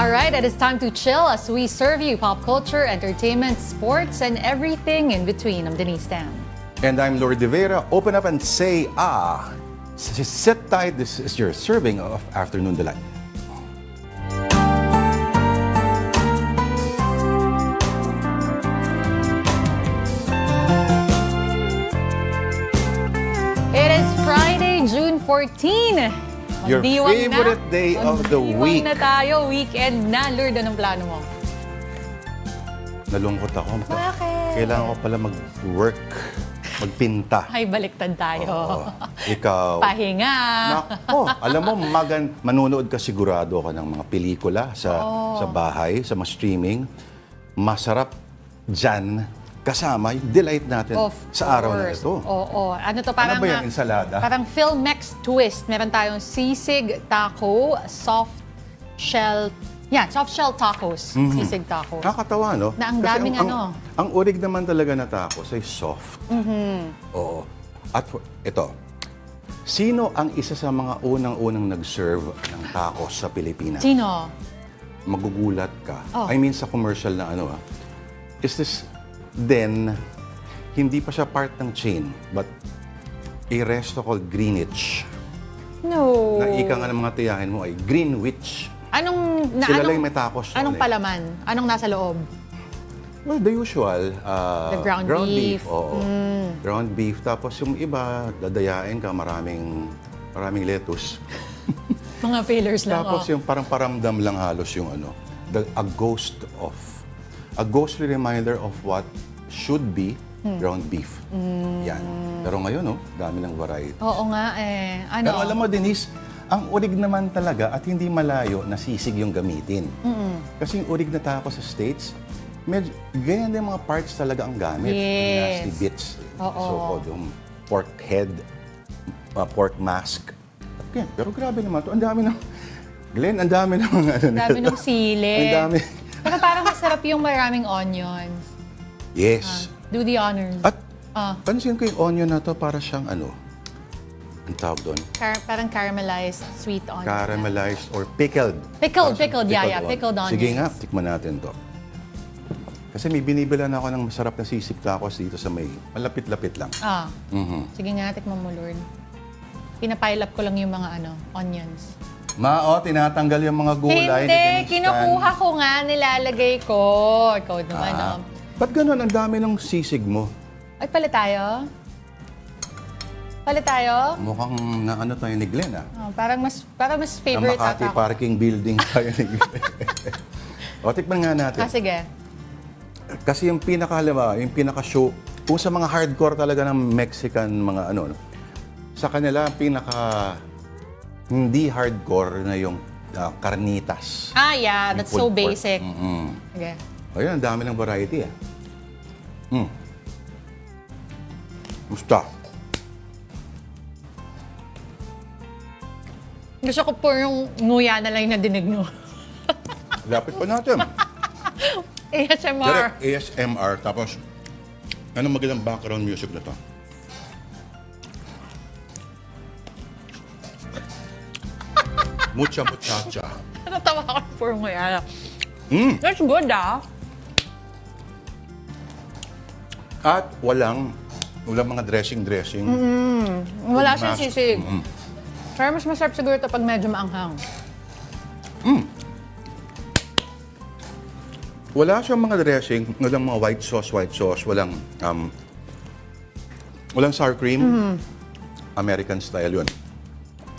All right, it is time to chill as we serve you pop culture, entertainment, sports, and everything in between. I'm Denise Tan. And I'm Lord De Vera. Open up and say, sit tight. This is your serving of Afternoon Delight. It is Friday, June 14. Your Magdiwang favorite day of the week. Magdiwang na tayo, weekend na. Lord, anong plano mo? Nalungkot ako. Bakit? Kailangan ko pala mag-work, magpinta. Ay, baliktad tayo. Oo. Ikaw. Pahinga. Nako, alam mo, manonood ka sigurado ka ng mga pelikula sa bahay, sa mga streaming. Masarap dyan kasama yung delight natin Of sa araw na course. ito. Oo. Ano to, Ano parang, ba yan, ensalada? Parang Filmex twist. Meron tayong sisig taco, soft shell tacos. Sisig taco. Nakakatawa, no? Na ang Kasi daming ang urig naman talaga na tacos ay soft. Oo. At ito, sino ang isa sa mga unang-unang nag-serve ng tacos sa Pilipinas? Sino? Magugulat ka. Oh. I mean, sa commercial na is this then, hindi pa siya part ng chain, but a resto called Greenwich. No. Na ika nga ng mga tiyahin mo ay Greenwich. Sila lang yung may tacos. Anong palaman? Anong nasa loob? Well, the usual. The ground beef. Oo. Ground beef. Tapos yung iba, dadayain ka, maraming lettuce. Mga fillers lang. Tapos yung parang paramdam lang halos yung a ghostly reminder of what should be ground beef. Yan. Pero ngayon, dami ng variety. Oo nga eh. Pero alam mo, Denise, ang urig naman talaga at hindi malayo na sisig yung gamitin. Kasi yung urig na taco sa States, medyo ganyan din mga parts talaga ang gamit. Yes. Yung nasty bits. Oo. So-called yung pork head, pork mask. At yan, pero grabe naman to. Ang dami ng... Glenn, ang dami ng mga Ang dami ng sili. Ang dami. Pero parang masarap yung maraming onions. Yes. Do the honors. At pansin ko yung onion na to para siyang ang tawag doon? Parang caramelized sweet onions. Caramelized or pickled. Pickled, Parang pickled onions. Sige nga, tikman natin to. Kasi may binibilan ako ng masarap na sisig tacos dito sa may malapit-lapit lang. Sige nga, tikman mo, Lord. Pinapile up ko lang yung mga onions. Tinatanggal yung mga gulay. Hindi, kinukuha ko nga, nilalagay ko. Ikaw naman, Ba't ganun? Ang dami ng sisig mo. Ay, pala tayo? Pala tayo? Mukhang naano tayo ni Glenn, Parang mas Ang favorite Makati ata ako. Parking Building tayo ni Glenn. O, tikman nga natin. Sige. Kasi yung pinaka-show, kung sa mga hardcore talaga ng Mexican mga sa kanila, hindi hardcore na yung carnitas. Yeah, that's so Pulled pork. basic. Sige. Ayun, ang dami ng variety. Musta? Gusto ko po yung nguya na lang yung nadinig mo. Lapit pa natin. ASMR. Direct ASMR. Tapos, anong magandang background music na to? Mucha muchacha. Natawa ako for nguya. That's good, At walang mga dressing. Wala siyang Mask. sisig. Pero mas masarap siguro ito pag medyo maanghang. Wala siyang mga dressing, walang mga white sauce, walang sour cream. American style yun.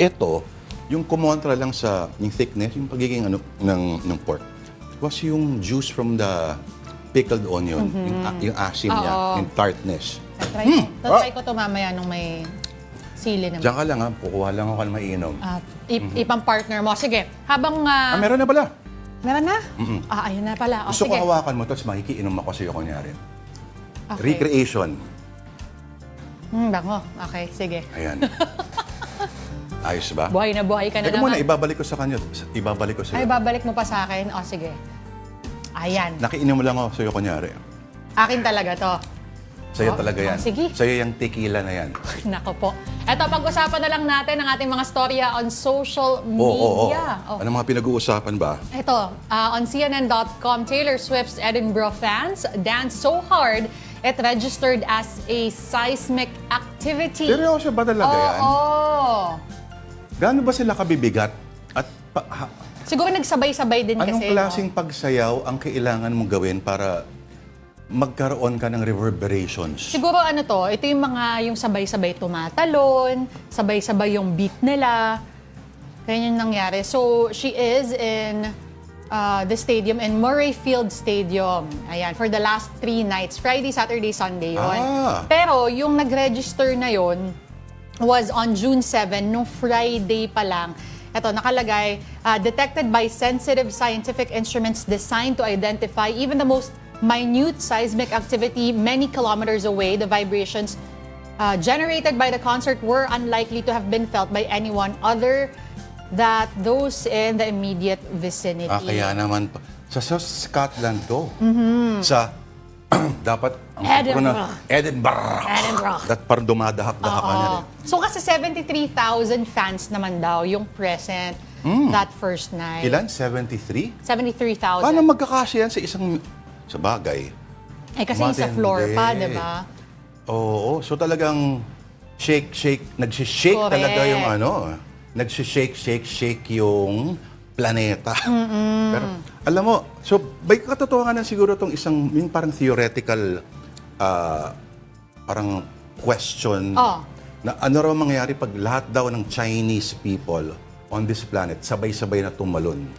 Ito, yung kumontra lang sa yung thickness, yung pagiging ng pork, was yung juice from the pickled onion, yung asim niya, yung tartness. Try ko ito mamaya nung may sili naman. Diyan ka lang kukuha lang ako ng mainom. Ipang partner mo. Sige, habang... Meron na pala. meron na? Ayun na pala. Gusto Sige. ko hawakan mo, tapos makikiinom ako sa'yo kunyari. Okay. Recreation. Bango. Okay, sige. Ayan. Ayos ba? Buhay na buhay ka na Teka naman. muna, ibabalik ko sa kanya. Ibabalik ko sa'yo. Ay, babalik mo pa sa akin? Sige. Ayan. Nakiinom lang ako sa'yo kunyari. Akin talaga to. Sa'yo talaga yan. Sige. Sa'yo yung tequila na yan. Nako po. Eto, pag-usapan na lang natin ang ating mga storya on social Oo. media. Oh. Ano mga pinag-uusapan ba? Ito, on CNN.com, Taylor Swift's Edinburgh fans danced so hard it registered as a seismic activity. Seryoso ba talaga yan? Oo. Gaano ba sila kabibigat? At Siguro nagsabay-sabay din anong kasi. klaseng pagsayaw ang kailangan mong gawin para magkaroon ka ng reverberations? Siguro ito yung sabay-sabay tumatalon, sabay-sabay yung beat nila. Ganyan yung nangyari. So, she is in the stadium, in Murrayfield Stadium. Ayan, for the last 3 nights. Friday, Saturday, Sunday yun. Pero yung nag-register na yun was on June 7, nung Friday pa lang. Ito, nakalagay, detected by sensitive scientific instruments designed to identify even the most minute seismic activity many kilometers away. The vibrations generated by the concert were unlikely to have been felt by anyone other than those in the immediate vicinity. Kaya naman, sa Scotland to. Sa, dapat, Edinburgh. That parang dumadahak-dahak ka na rin. So kasi 73,000 fans naman daw yung present that first night. Ilan? 73? 73,000. Paano magkakasya yan sa isang... Sa bagay. Kasi sa floor pa, di ba? Oo. So talagang shake. Nagsishake Correct. talaga yung Nagsishake yung planeta. Pero alam mo, so may katotohanan siguro tong isang yung parang theoretical parang question na ano raw mangyayari pag lahat daw ng Chinese people on this planet sabay-sabay na tumalon.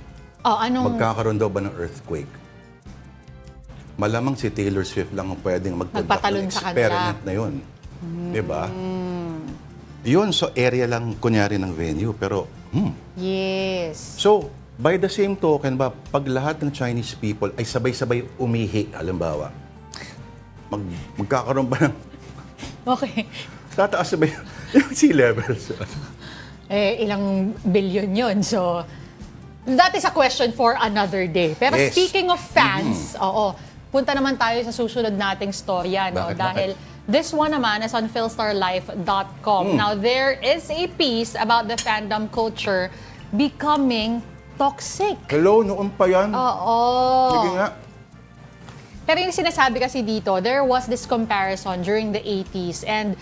Magkakaroon daw ba ng earthquake? Malamang si Taylor Swift lang ang pwedeng magpatalon sa experiment na yun. Diba? Yun, so area lang kunyari ng venue. Pero, Yes. So, by the same token ba, pag lahat ng Chinese people ay sabay-sabay umihi, halimbawa, magkakaroon ba ng... Okay. Tataas ba yung sea levels? Ilang billion yun. So, that is a question for another day. Pero Yes. speaking of fans, punta naman tayo sa susunod nating storya. No? Bakit? Dahil this one naman is on philstarlife.com. Now, there is a piece about the fandom culture becoming toxic. Hello, noon pa yan. Oo. Sige nga. Pero yung sinasabi kasi dito, there was this comparison during the 80s and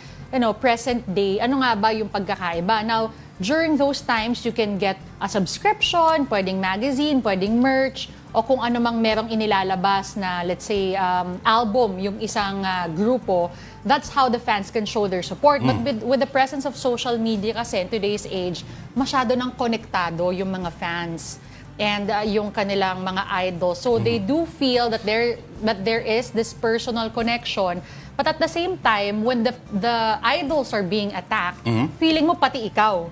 present day, ano nga ba yung pagkakaiba? Now, during those times, you can get a subscription, pwedeng magazine, pwedeng merch, o kung ano mang merong inilalabas na, let's say, album, yung isang grupo, that's how the fans can show their support. But with the presence of social media kasi in today's age, masyado nang konektado yung mga fans and yung kanilang mga idols. So they do feel that there is this personal connection. But at the same time, when the idols are being attacked, feeling mo pati ikaw.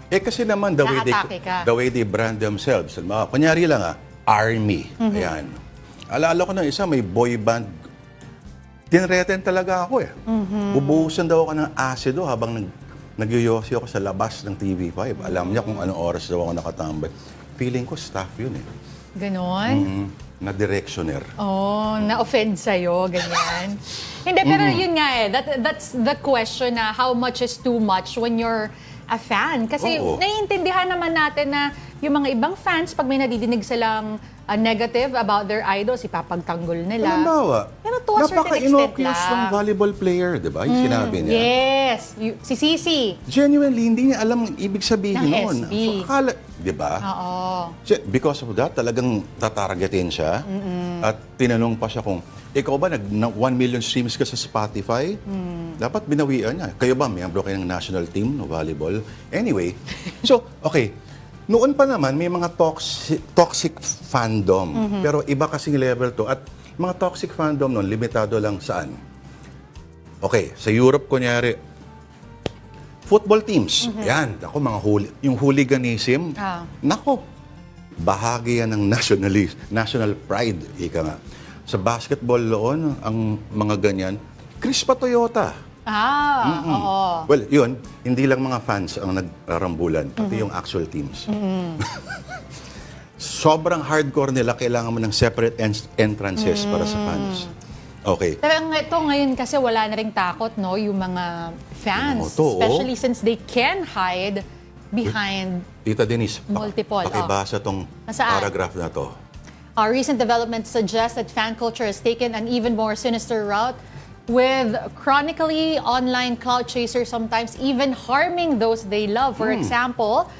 Kasi naman, the way they brand themselves. Kunyari lang ARMY. Ayan. Alala ko ng isa, may boy band. Tinreten talaga ako Bubuhusan daw ako ng asido habang nagyoyosi ako sa labas ng TV5. Alam niya kung anong oras daw ako nakatambay. Feeling ko staff yun Ganon? Na directioner. Na-offend sa'yo, ganyan. Hindi, pero yun nga that's the question na how much is too much when you're a fan. Kasi naiintindihan naman natin na yung mga ibang fans, pag may nadidinig silang negative about their idols, ipapagtanggol nila. Halimbawa, Pero to a certain extent napaka-innocuous ng lang. volleyball player, di ba? Yung sinabi niya. Yes. Si Sisi. Genuinely, hindi niya alam ang ibig sabihin Ng noon. SB. So, akala, di ba? Oo. Because of that, talagang tatargetin siya. At tinanong pa siya kung, ikaw ba, 1 million streams ka sa Spotify? Dapat binawian niya. Kayo ba, miyembro kayo ng national team no volleyball? Anyway, so, okay. Noon pa naman, may mga toxic fandom. Pero iba kasing level to. At mga toxic fandom noon, limitado lang saan? Okay, sa Europe, kunyari, football teams. Yan, ako yung hooliganism. Nako, bahagi yan ng national pride, ika nga. Sa basketball noon, ang mga ganyan, Crispa Toyota. Oo. Well, yun, hindi lang mga fans ang nagrambulan, pati yung actual teams. Sobrang hardcore nila, kailangan mo ng separate entrances para sa fans. Okay. Pero ito ngayon kasi wala na ring takot, no? Yung mga fans. Ito, Especially since they can hide behind Tita Denise, Multiple, pakibasa tong Nasaan? paragraph na to. Our recent developments suggest that fan culture has taken an even more sinister route, with chronically online cloud chasers sometimes even harming those they love. For example,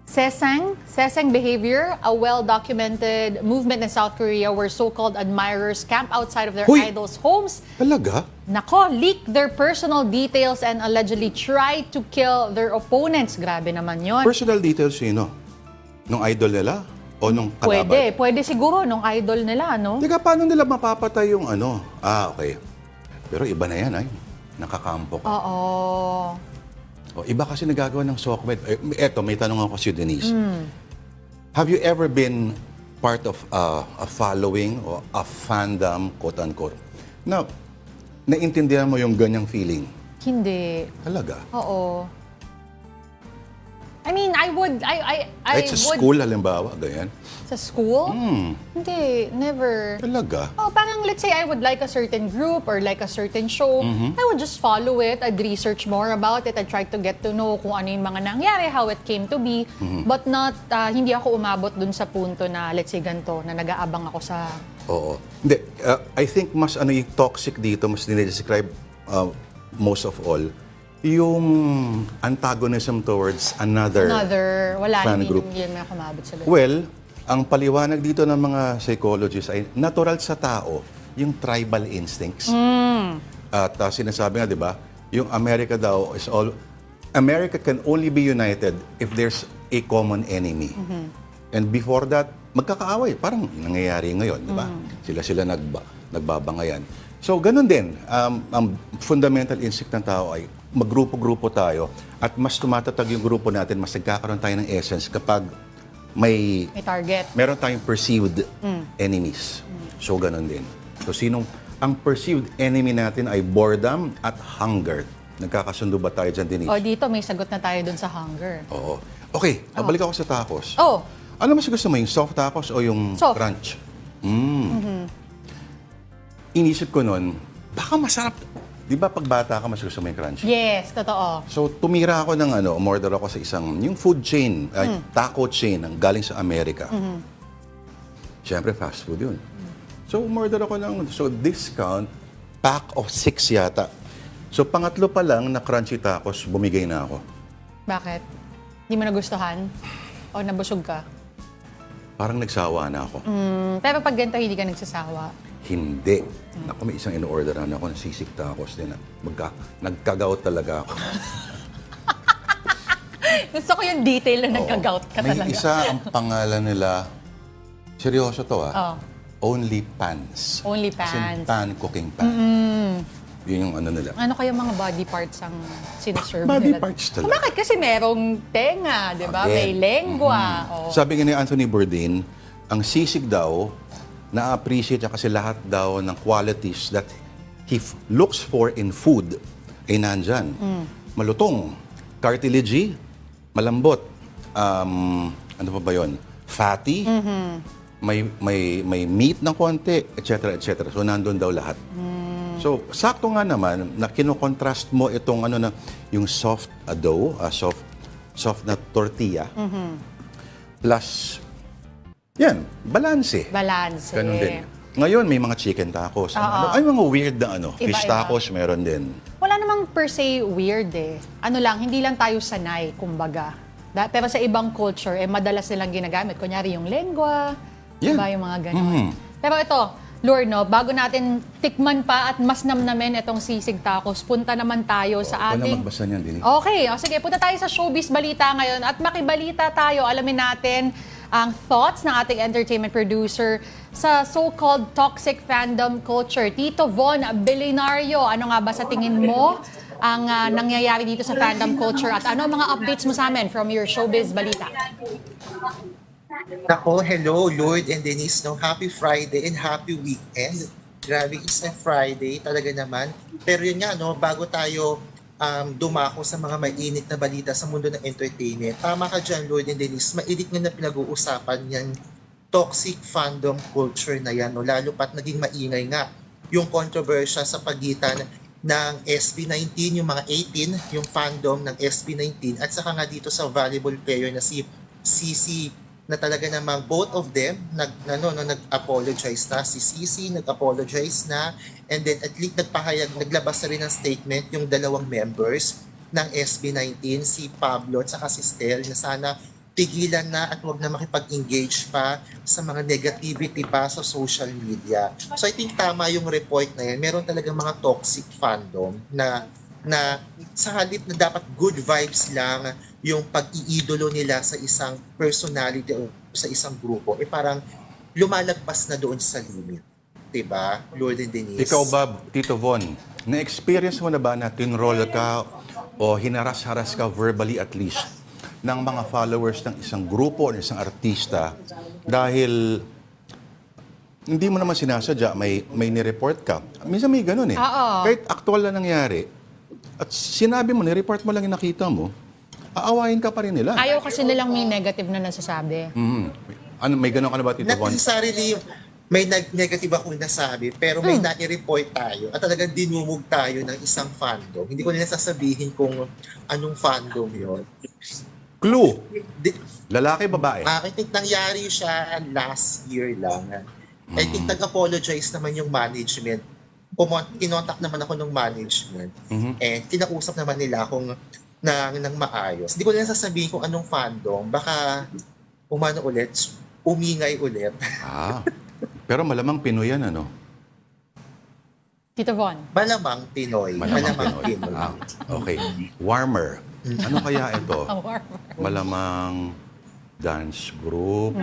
Sesang behavior, a well-documented movement in South Korea where so-called admirers camp outside of their Huy! idols' homes. Talaga? Nako, leak their personal details and allegedly try to kill their opponents. Grabe naman yon. Personal details sino? Nung idol nila? O nung kalaban? Pwede siguro nung idol nila, no? Teka, paano nila mapapatay yung ano? Okay. Pero iba na yan, ay. Nakakampo ka. Oo. O, iba kasi nagagawa ng sockmed. Eto, may tanong ako si Denise. Have you ever been part of a following or a fandom, quote-unquote, na naintindihan mo yung ganyang feeling? Hindi. Talaga? Oo. I mean, I would... Kahit sa school, halimbawa, ganyan? Sa school? Hindi, never. Talaga? Oh, parang let's say I would like a certain group or like a certain show, I would just follow it, I'd research more about it, I'd try to get to know kung ano yung mga nangyari, how it came to be, but not, hindi ako umabot dun sa punto na let's say ganito, na nag-aabang ako sa... Oo. Hindi. I think mas ano yung toxic dito, mas dinidescribe most of all, yung antagonism towards another Wala, fan hindi group. na ako umabot sa ganito. Well, ang paliwanag dito ng mga psychologists ay natural sa tao yung tribal instincts. At sinasabi nga, di ba, yung America daw is all... America can only be united if there's a common enemy. And before that, magkakaaway. Parang nangyayari ngayon, di ba? Sila nagbabangayan. So, ganun din. Ang fundamental instinct ng tao ay maggrupo-grupo tayo at mas tumatatag yung grupo natin, mas nagkakaroon tayo ng essence kapag may target. meron tayong perceived enemies. So, ganun din. So, ang perceived enemy natin ay boredom at hunger. Nagkakasundo ba tayo dyan, Denise? O, dito may sagot na tayo dun sa hunger. Oo. Okay, pabalik ako sa tacos. Oh, Ano mas gusto mo, yung soft tacos o yung Soft. crunch? Inisip ko nun, baka masarap. Di ba pag bata ka, mas gusto mo yung crunch? yes, totoo. So, tumira ako ng umorder ako sa yung food chain, taco chain, ang galing sa Amerika. Siyempre, fast food yun. So, umorder ako discount, pack of 6 yata. So, pangatlo pa lang na crunchy tacos, bumigay na ako. Bakit? Hindi mo nagustuhan? O nabusog ka? Parang nagsawa na ako. Pero pag ganito, hindi ka nagsasawa. Hindi. Ako, may isang in-orderan ako ng sisig tacos din. Nagkagaot talaga ako. Gusto ko yung detail na nagka-gout ka May talaga. isa ang pangalan nila, seryoso to Oh. Only Pans. Only As in Pans. pan, cooking pan. Yun yung ano nila. Ano kaya mga body parts ang sinaserve Body nila? parts talaga. Bakit? Kasi merong tenga, di ba? May Again. lengua. Oh. Sabi nga ni Anthony Bourdain, ang sisig daw, na-appreciate niya kasi lahat daw ng qualities that he looks for in food ay nandyan. Malutong, cartilagy, malambot, ano pa ba yun? Fatty, may meat ng konti, etc. etc. So, nandun daw lahat. So, sakto nga naman na kinokontrast mo itong yung soft dough, soft na tortilla, plus, yan, balanse. Balance. Ganun din. Ngayon, may mga chicken tacos. Ay, mga weird na fish Iba-iba. tacos, meron din. Wala namang per se weird eh. Ano lang, hindi lang tayo sanay, kumbaga. Pero sa ibang culture, madalas nilang ginagamit. Kunyari yung lengua, Yan. diba yung mga ganun. Pero ito, Lord, no, bago natin tikman pa at mas namnamin itong sisig tacos, punta naman tayo sa Wala ating... magbasa niyan, Dini. Okay, sige, punta tayo sa showbiz balita ngayon at makibalita tayo. Alamin natin ang thoughts ng ating entertainment producer sa so-called toxic fandom culture. Tito Von Belenario, ano nga ba sa tingin mo ang nangyayari dito sa fandom culture at ano ang mga updates mo sa amin from your showbiz balita? Nako, hello, Lloyd and Denise. No? Happy Friday and happy weekend. Grabe, it's a Friday talaga naman. Pero yun nga, no, bago tayo dumako sa mga mainit na balita sa mundo ng entertainment, tama ka dyan, Lloyd and Denise, mainit nga na pinag-uusapan yan toxic fandom culture na yan, no? Lalo pat naging maingay nga yung controversya sa pagitan ng SB19, yung mga 18, yung fandom ng SB19, at saka nga dito sa volleyball player na si CC, na talaga namang both of them nag-apologize na. Si CC nag-apologize na, and then at least naglabas na rin ng statement yung dalawang members ng SB19, si Pablo at saka si Stel, na sana pigilan na at wag na makipag-engage pa sa mga negativity pa sa social media. So I think tama yung report na yan. Meron talaga mga toxic fandom na sa halip na dapat good vibes lang yung pag-iidolo nila sa isang personality o sa isang grupo, parang lumalagpas na doon sa limit. Diba, Lord and Denise? Ikaw ba, Tito Von, na-experience mo na ba na tinroll ka o hinaras-haras ka verbally at least ng mga followers ng isang grupo o isang artista dahil hindi mo naman sinasadya, may nireport ka. Minsan may ganun eh. Oo. Kahit actual na nangyari, at sinabi mo, nireport mo lang yung nakita mo, aawayin ka pa rin nila. Ayaw kasi nilang may negative na nasasabi. Ano, may ganun ka na ba, Tito Not Von? necessarily may negative akong nasabi, pero may nai-report tayo at talagang dinumog tayo ng isang fandom. Hindi ko nila sasabihin kung anong fandom yon. Clue! Lalaki, babae? I think nangyari siya last year lang. I think nag-apologize naman yung management. Kinontak naman ako ng management. And kinausap naman nila akong ng maayos. Hindi ko nila sasabihin kung anong fandom. Baka umingay ulit. Pero malamang Pinoy yan, ano? Tito Von. Malamang Pinoy. Malamang Pinoy. Okay. Warmer. Ano kaya ito? Ang warmer. Malamang dance group.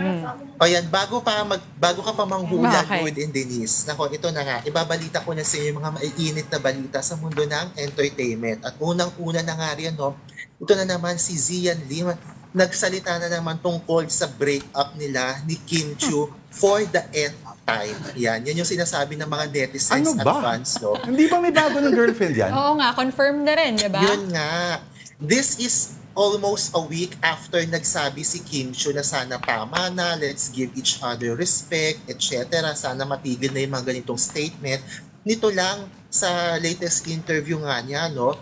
O yan, bago ka pa manghula, Bakit? Good and Denise. Nako, ito na nga. Ibabalita ko na sa inyo yung mga maiinit na balita sa mundo ng entertainment. At unang-una na nga rin, no, ito na naman si Zian Lim. Nagsalita na naman tungkol sa breakup nila ni Kim Chiu for the nth time. Yan yung sinasabi ng mga netizens Ano at ba? fans. No? Hindi ba may bago ng girlfriend yan? Oo nga, confirmed na rin, di ba? Yun nga. This is almost a week after nagsabi si Kim Chiu na sana tama na, let's give each other respect, etc. Sana matigil na yung mga ganitong statement. Nito lang, sa latest interview nga niya, no,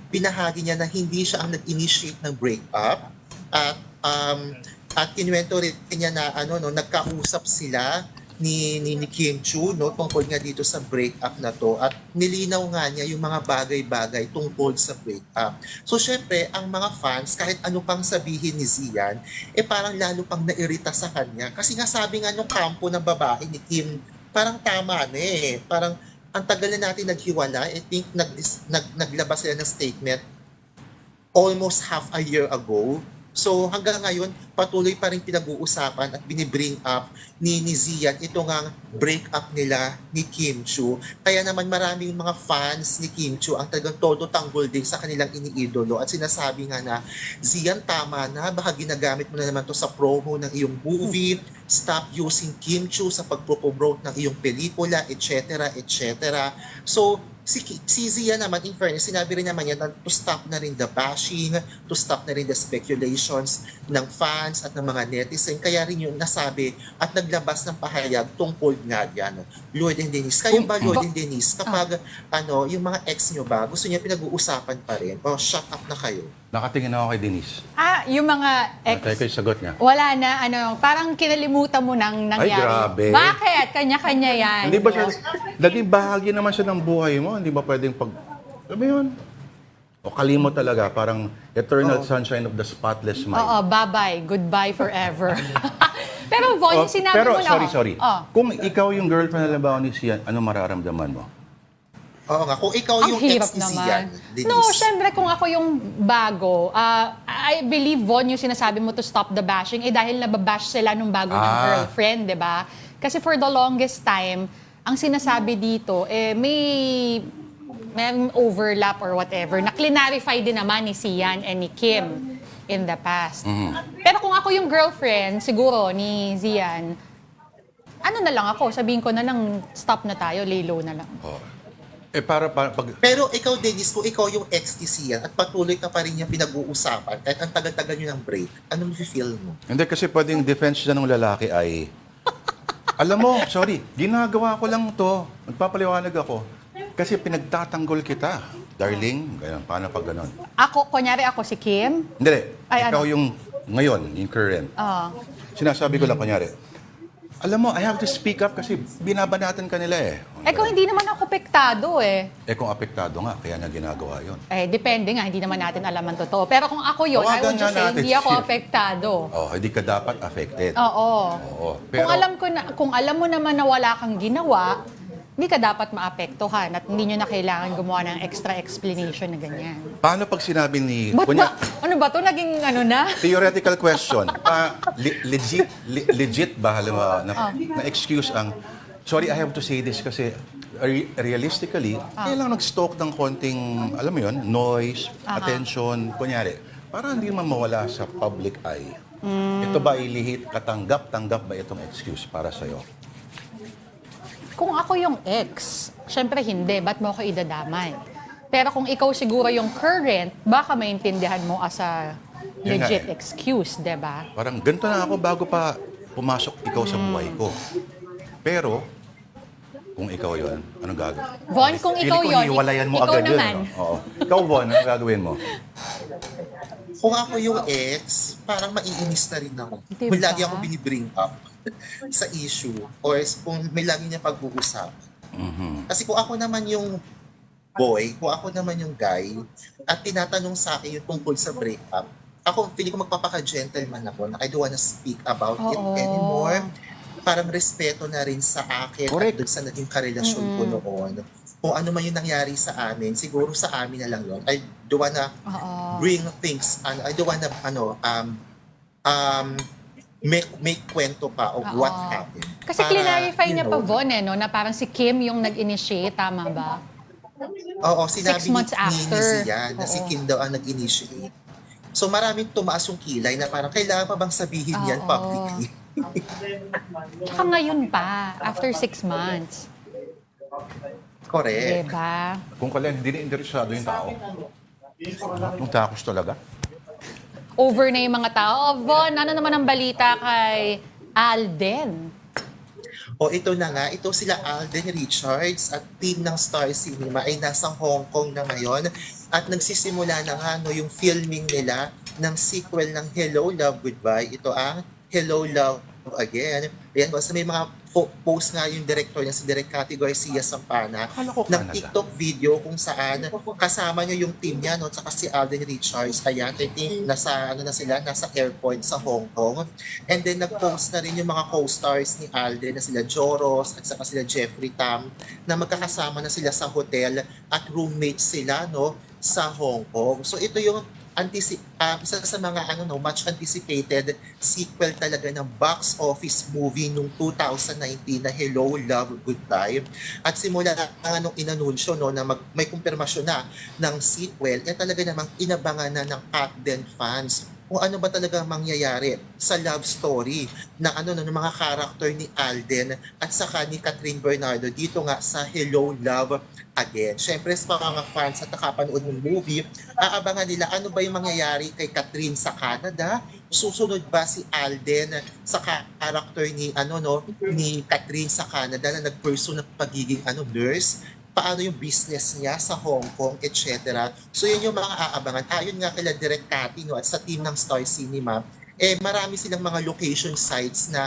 binahagi niya na hindi siya ang nag-initiate ng breakup. At kinuwento rin niya na nagkausap sila ni Kim Chiu, no, tungkol nga dito sa breakup na to, at nilinaw nga niya yung mga bagay-bagay tungkol sa breakup. So syempre, ang mga fans, kahit ano pang sabihin ni Zian, parang lalo pang nairita sa kanya. Kasi nga sabi nga nung kampo ng babae ni Kim, parang tama na eh. Parang ang tagal na natin naghiwala. I think naglabas sila ng statement almost half a year ago. So hanggang ngayon, patuloy pa rin pinag-uusapan at binibring up ni Zian ito ngang break-up nila ni Kim Chiu. Kaya naman maraming mga fans ni Kim Chiu ang talagang todo tanggol din sa kanilang iniidolo at sinasabi nga na, Zian, tama na, baka ginagamit mo na naman to sa promo ng iyong movie, stop using Kim Chiu sa pag-promote ng iyong pelikula, etc. etc. So si Zian naman, in fairness, sinabi rin naman niya na to stop na rin the bashing, to stop na rin the speculations ng fans at ng mga netizen. Kaya rin yung nasabi at naglabas ng pahayag tungkol nga yan. Lord and Denise, kayo ba, Lord and Denise, kapag yung mga ex nyo ba, gusto niya pinag-uusapan pa rin? O shut up na kayo? Nakatingin ako kay Denise. Yung mga ex, Tayo kayo sagot niya. wala na, parang kinalimutan mo nang nangyari. Ay, grabe. Bakit? Kanya-kanya yan. Hindi ba siya, naging bahagi naman siya ng buhay mo? Hindi ba pwedeng sabi yun? O kalimot talaga, parang eternal sunshine of the spotless mind. Oo, bye-bye. Goodbye forever. Pero Von, yung sinabi pero, mo na. sorry. Kung ikaw yung girlfriend na labaw ni Zian, ano mararamdaman mo? Oo nga, kung ikaw Ang yung hirap ex ni Zian, naman. Denise. No, syempre kung ako yung bago, I believe, Von, yung sinasabi mo to stop the bashing, dahil nababash sila nung bago ng girlfriend, di ba? Kasi for the longest time, ang sinasabi dito, may overlap or whatever, na clarify din naman ni Zian and ni Kim in the past. Pero kung ako yung girlfriend, siguro, ni Zian, na lang ako, sabihin ko na lang, stop na tayo, lay low na lang. Pag... Pero ikaw, Denise, kung ikaw yung ex ni Zian at patuloy ka pa rin niya pinag-uusapan, kahit ang tagal-tagal nyo ng break, anong feel mo? Hindi, kasi pwedeng defense siya ng lalaki ay Alam mo, sorry, ginagawa ko lang to. Magpapaliwanag ako. Kasi pinagtatanggol kita. Darling, ganyan, paano pag ganon? Kunyari ako si Kim. Hindi, Ay, ikaw ano? yung ngayon, yung current. Sinasabi ko lang, kunyari, alam mo, I have to speak up kasi binabanatan ka nila eh. Kung hindi naman ako apektado eh. Kung apektado nga, kaya niya ginagawa yun. Depende nga, hindi naman natin alam ang totoo. Pero kung ako yun, I Tawagan would just nga say, natin hindi ako siya. apektado. Hindi ka dapat affected. Oo. Oo. Pero, Kung alam mo naman na wala kang ginawa, hindi ka dapat maapektuhan at hindi nyo na kailangan gumawa ng extra explanation na ganyan. paano pag sinabi ni... Ano ba to? Naging ano na? Theoretical question. Legit ba halimbawa na excuse ang sorry, I have to say this kasi realistically, kailangan nag-stoke ng konting, alam mo yun, noise, attention, kunyari, para hindi man mawala sa public eye. Ito ba ilihit, katanggap-tanggap ba itong excuse para sa'yo? Kung ako yung ex, syempre hindi. Ba't mo ako idadamay? Pero kung ikaw siguro yung current, baka maintindihan mo as a Yun nga legit eh. excuse, di ba? Parang ganito na ako bago pa pumasok ikaw sa buhay ko. Pero, kung ikaw yun, anong gagawin? Von, kung ikaw Feeling ko yun, hiwalayan mo ikaw agad yun. naman. No? Oo. Ikaw, Von, anong gagawin mo? Kung ako yung ex, parang maiinis na rin ako. Diba? Kung lagi akong binibring up sa issue or kung may lagi niya pag-uusap. Kasi kung ako naman yung boy, kung ako naman yung guy, at tinatanong sa akin yung tungkol sa breakup, ako, feeling ko magpapaka-gentleman ako na I don't wanna speak about it anymore. Parang respeto na rin sa akin Correct. at dun sa naging karelasyon ko noon. Kung ano man yung nangyari sa amin, siguro sa amin na lang yun. I don't wanna bring things, I don't wanna, make kwento pa of what happened. Kasi Para, clarify you niya know, pa, Von, no, na parang si Kim yung nag-initiate, tama ba? Oo, sinabi 6 months ni after. Zia na si Oo. Kim daw ang nag-initiate. So maraming tumaas yung kilay na parang kailangan pa bang sabihin yan Oo. publicly? Saka ngayon pa, after 6 months. Correct. Diba? Kung kailan hindi na interesado yung tao. Yung takos talaga. Over na yung mga tao. Von, ano naman ang balita kay Alden? O ito na nga, ito sila Alden Richards at team ng Star Cinema ay nasa Hong Kong na ngayon at nagsisimula na nga no, yung filming nila ng sequel ng Hello, Love, Goodbye. Ito ang Hello, Love Again. Ayan, basta may mga post nga yung director niya, si Direk Cathy Garcia Sampana, Akala ko ng Canada. TikTok video kung saan kasama niya yung team niya, no, tsaka si Alden Richards. Ayan, I think nasa airport sa Hong Kong. And then nag-post na rin yung mga co-stars ni Alden na sila Joros at saka sila Jeffrey Tam na magkakasama na sila sa hotel at roommates sila no sa Hong Kong. So ito yung isa sa mga much anticipated sequel talaga ng box office movie nung 2019 na Hello, Love, Goodbye. At simula na nung inanunsyo no, na may kumpirmasyon na ng sequel, talaga namang inabangan na ng Alden fans kung ano ba talaga mangyayari sa love story ng ng mga karakter ni Alden at saka ni Catherine Bernardo dito nga sa Hello, Love Again. Siyempre sa mga fans at nakapanood ng movie, aabangan nila ano ba yung mangyayari kay Catherine sa Canada. Susunod ba si Alden sa karakter ni ni Catherine sa Canada na nag-pursue ng pagiging nurse? Paano yung business niya sa Hong Kong, etc. So yun yung mga aabangan. Ayon nga kila Direk Cathy at sa team ng Star Cinema, marami silang mga location sites na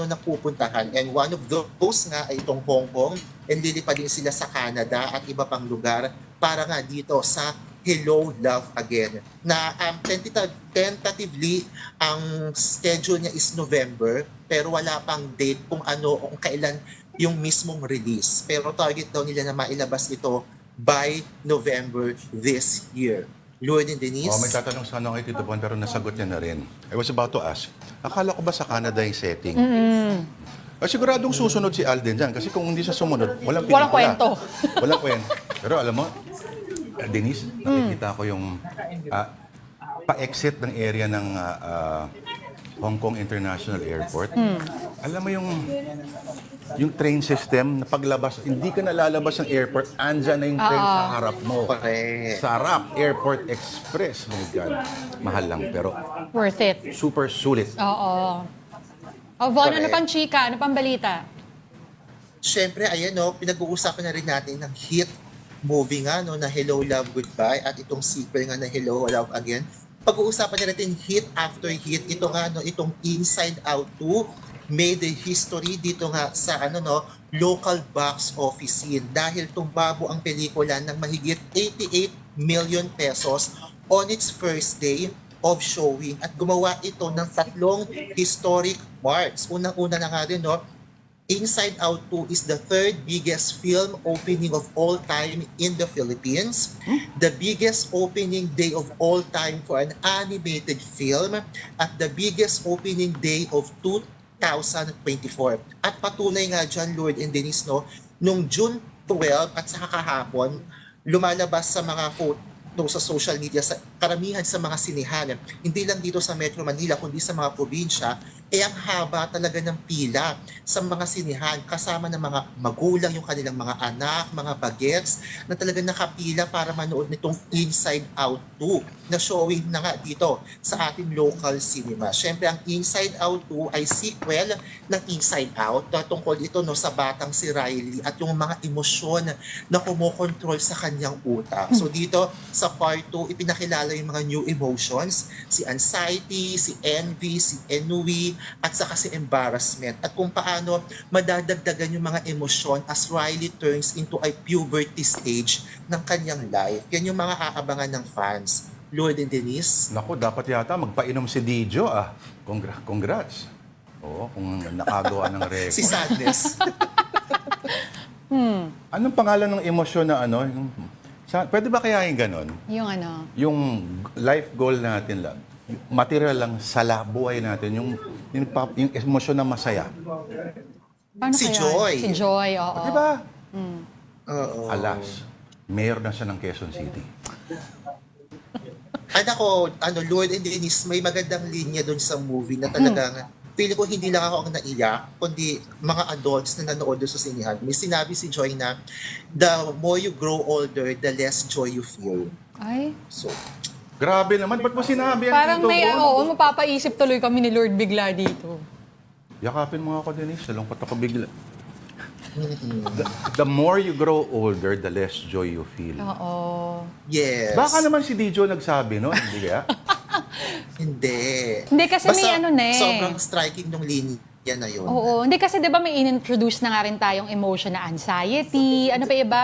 napupuntahan. And one of those nga ay itong Hong Kong, and lilipad din sila sa Canada at iba pang lugar para nga dito sa Hello, Love Again. Na tentatively, ang schedule niya is November, pero wala pang date kung kailan yung mismong release. Pero target daw nila na mailabas ito by November this year. Lloyd and Denise? May tatanong sana kay Tito Bon, pero nasagot niya na rin. I was about to ask, akala ko ba sa Canada yung setting? Siguradong susunod si Alden dyan. Kasi kung hindi siya sumunod, walang pelikula. Walang kwento. Walang kwento. Pero alam mo, Denise, nakikita ko yung pa-exit ng area ng Hong Kong International Airport. Alam mo yung train system na paglabas, hindi ka nalalabas ng airport, andyan na yung train sa harap mo. Correct. Sarap, Airport Express. My God, mahal lang pero Worth it. super sulit. Oo. Von, ano Correct. pang chika? Ano pang balita? Siyempre, ayan no, pinag-uusapan na rin natin ng hit movie nga no, na Hello, Love, Goodbye at itong sequel nga na Hello, Love Again. Pag-uusapan na natin hit after hit. Ito nga no, itong Inside Out 2 made a history dito nga sa ano no, local box office scene dahil tumbabo ang pelikula ng mahigit 88 million pesos on its first day of showing at gumawa ito ng 3 historic marks. Unang-una na nga rin no, Inside Out 2 is the 3rd biggest film opening of all time in the Philippines, the biggest opening day of all time for an animated film, at the biggest opening day of 2024. At patunay nga dyan, Lord and Denise, no, nung June 12 at saka kahapon, lumalabas sa mga photo sa social media, sa karamihan sa mga sinihan, hindi lang dito sa Metro Manila, kundi sa mga probinsya, ang haba talaga ng pila sa mga sinihan, kasama ng mga magulang, yung kanilang mga anak, mga bagets, na talagang nakapila para manood nitong Inside Out 2, na showing na nga dito sa ating local cinema. Siyempre, ang Inside Out 2 ay sequel ng Inside Out, na tungkol ito no, sa batang si Riley at yung mga emosyon na kumokontrol sa kanyang utak. So dito, sa part 2, ipinakilala yung mga new emotions, si anxiety, si envy, si ennui, at saka si embarrassment. At kung paano madadagdagan yung mga emosyon as Riley turns into a puberty stage ng kanyang life. Yan yung mga aabangan ng fans. Lord and Denise? Naku, dapat yata magpainom si Dijo ah. Congrats. Oo, kung nakagawa ng record. Si Sadness. Anong pangalan ng emosyon na ano? Pwede ba kaya yung ganon? Yung ano? Yung life goal natin lang, material lang sa buhay natin, yung emosyon na masaya. Paano Si kaya? Joy. Si Joy, oo. Di ba? Oo. Alas, mayor na siya ng Quezon City. Ako, Lord and Denise, may magandang linya doon sa movie na talagang feeling ko hindi lang ako ang naiyak, kundi mga adults na nanood doon sa sinihan. May sinabi si Joy na, the more you grow older, the less joy you feel. Ay, So, Grabe naman, ba't mo sinabi yan parang dito? may, Bon? mapapaisip tuloy kami ni Lord bigla dito. Yakapin mo ako, Denise. Salungkot ako bigla. The more you grow older, the less joy you feel. Oo. yes. Baka naman si Dijo nagsabi, no? Hindi kaya? Hindi. Hindi, kasi may ano na eh. Sobrang striking nung linya na yun. Oo, hindi kasi 'di ba may in-introduce na nga rin tayong emotion na anxiety, ano pa iba?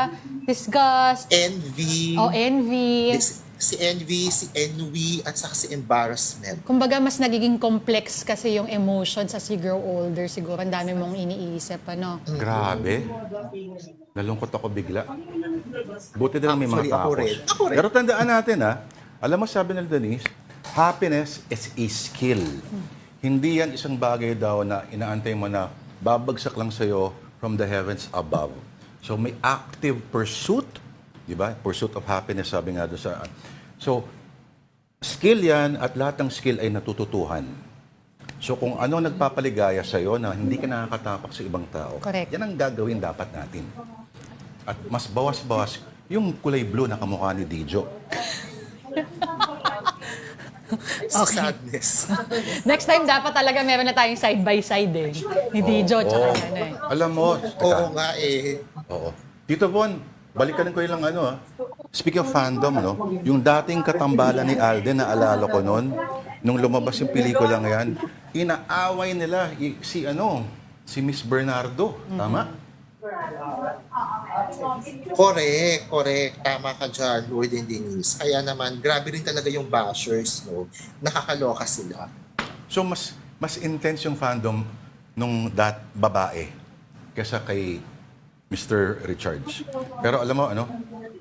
Disgust, Envy. envy. Si envy, si ennui, at saka si embarrassment. Kumbaga mas nagiging complex kasi yung emotions as you grow older. Siguro ang dami mong iniisip, ano? Grabe. Nalungkot ako bigla. Buti na lang may mga Actually, ako tapos. rin. Ako rin. Pero tandaan natin, alam mo sabi ng Denise, happiness is a skill. Hindi yan isang bagay daw na inaantay mo na babagsak lang sa'yo from the heavens above. So may active pursuit, di ba? Pursuit of happiness, sabi nga doon sa... So, skill yan at lahat ng skill ay natututuhan. So kung ano nagpapaligaya sa'yo na hindi ka nakakatapak sa ibang tao, Correct. yan ang gagawin dapat natin. At mas bawas-bawas yung kulay blue na kamukha ni Dijo. Sadness. Next time dapat talaga meron na tayong side by side eh. Ni Dijo tsaka Oo. ano eh. Alam mo, Oo nga eh. Oo. Tito Von, balikan ko yung lang Speaking of fandom, no? Yung dating katambalan ni Alden, naalala ko noon, nung lumabas yung pelikula ngayon, inaaway nila si Miss Bernardo. Tama? Correct. Tama ka dyan, Lord and Denise. Kaya naman, grabe rin talaga yung bashers, no? Nakakaloka sila. So, mas intense yung fandom nung babae kaysa kay Mr. Richards. Pero alam mo,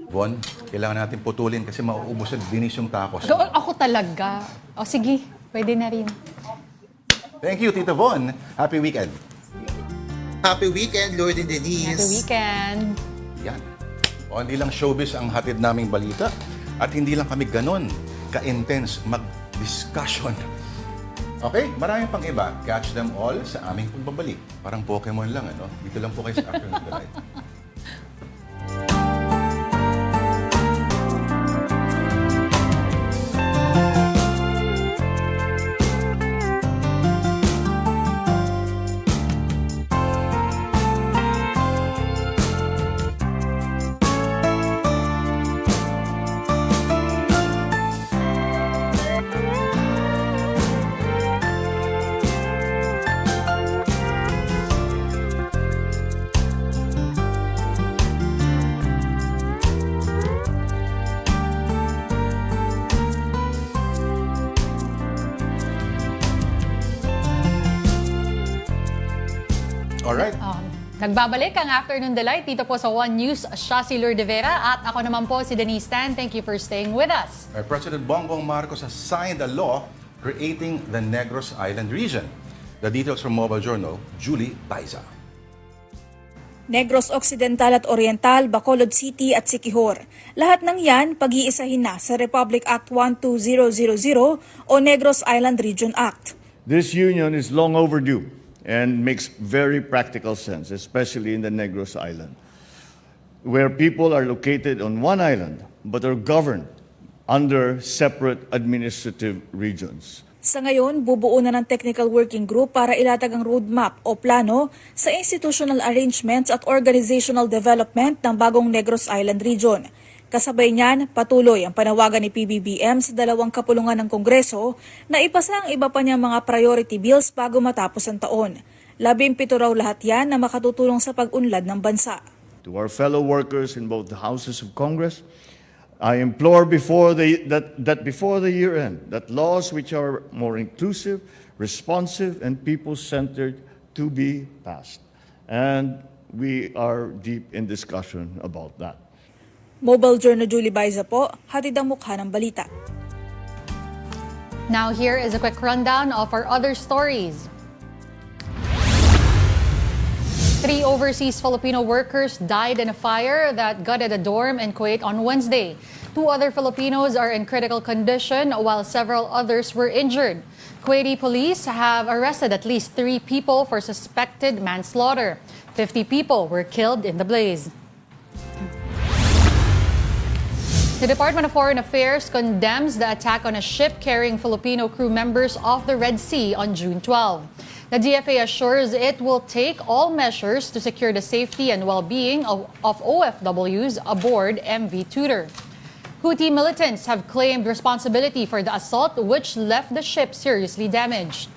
Von, kailangan natin putulin kasi mauubos at dinis yung tacos. Ako talaga. O sige, pwede na rin. Thank you, Tito Von. Happy weekend. Happy weekend, Lord and Denise. Happy weekend. Yan. O hindi lang showbiz ang hatid naming balita at hindi lang kami ganon ka-intense mag-discussion. Okay, maraming pang iba. Catch them all sa aming pagbabalik. Parang Pokemon lang, Dito lang po kayo sa Afternoon Delight. Alright. Nagbabalik ang Afternoon Delight dito po sa One News. Siya si Lourdes De Vera at ako naman po si Denise Tan. Thank you for staying with us. President Bongbong Marcos has signed a law creating the Negros Island region. The details from Mobile Journal, Julie Taiza. Negros Occidental at Oriental, Bacolod City at Siquijor. Lahat ng yan pag-iisahin na sa Republic Act 12000 o Negros Island Region Act. This union is long overdue and makes very practical sense, especially in the Negros Island, where people are located on one island but are governed under separate administrative regions. Sa ngayon, bubuo na ng technical working group para ilatag ang roadmap o plano sa institutional arrangements at organizational development ng bagong Negros Island Region. Kasabay niyan, patuloy ang panawagan ni PBBM sa dalawang kapulungan ng Kongreso na ipasa ang iba pa niyang mga priority bills bago matapos ang taon. 17 raw lahat yan na makatutulong sa pag-unlad ng bansa. To our fellow workers in both the houses of Congress, I implore that before the year end, that laws which are more inclusive, responsive, and people-centered to be passed. And we are deep in discussion about that. Mobile Journal Julie Baiza po, hatid ang mukha ng balita. Now here is a quick rundown of our other stories. 3 overseas Filipino workers died in a fire that gutted a dorm in Kuwait on Wednesday. 2 other Filipinos are in critical condition while several others were injured. Kuwaiti police have arrested at least 3 people for suspected manslaughter. 50 people were killed in the blaze. The Department of Foreign Affairs condemns the attack on a ship carrying Filipino crew members off the Red Sea on June 12. The DFA assures it will take all measures to secure the safety and well-being of OFWs aboard MV Tudor. Houthi militants have claimed responsibility for the assault, which left the ship seriously damaged.